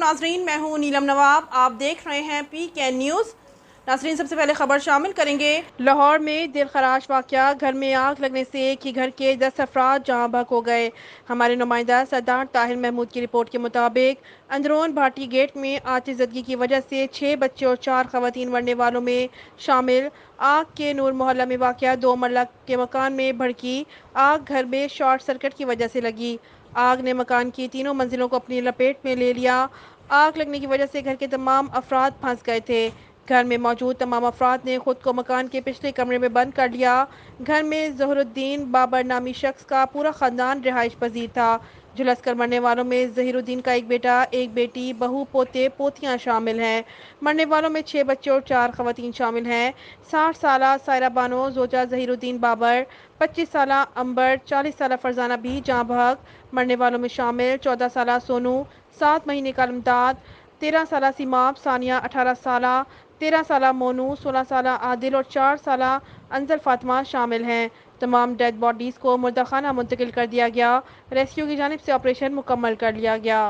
नाजरीन, मैं हूँ नीलम नवाब। आप देख रहे हैं PK न्यूज़। नाजरीन, सबसे पहले खबर शामिल करेंगे। लाहौर में दिलखराश वाक़या, घर में आग लगने से एक ही घर के 10 अफराद जहाँ बहक हो गए। हमारे नुमाइंदा सरदार ताहिर महमूद की रिपोर्ट के मुताबिक अंदरून भाटी गेट में आतिशज़दगी की वजह से 6 बच्चे और 4 खवातीन मरने वालों में शामिल। आग के नूर मोहल्ला में वाक़या 2 मरला के मकान में भड़की आग घर में शॉर्ट सर्किट की वजह से लगी। आग ने मकान की तीनों मंजिलों को अपनी लपेट में ले लिया। आग लगने की वजह से घर के तमाम अफराद फंस गए थे। घर में मौजूद तमाम अफराद ने खुद को मकान के पिछले कमरे में बंद कर लिया। घर में ज़हरुद्दीन बाबर नामी शख्स का पूरा ख़ानदान रिहाइश पजीर था। झुलस कर मरने वालों में ज़हीरुद्दीन का एक बेटा, एक बेटी, बहू, पोते पोतियाँ शामिल हैं। मरने वालों में 6 बच्चे और 4 खवातीन शामिल हैं। 60 साला सायरा बानो जोजा ज़हीरुद्दीन बाबर, 25 साला अंबर, 40 साला फरजाना भी जहाँ बहक मरने वालों में शामिल। 14 साला सोनू, 7 महीने का इमदाद, 13 साला सिमाब सानिया, 18 साला, 13 साला मोनू, 16 साला आदिल और 4 साला अंजल फातिमा शामिल हैं। तमाम डेड बॉडीज़ को मुर्दा खाना मुंतकिल कर दिया गया। रेस्क्यू की जानिब से ऑपरेशन मुकम्मल कर लिया गया।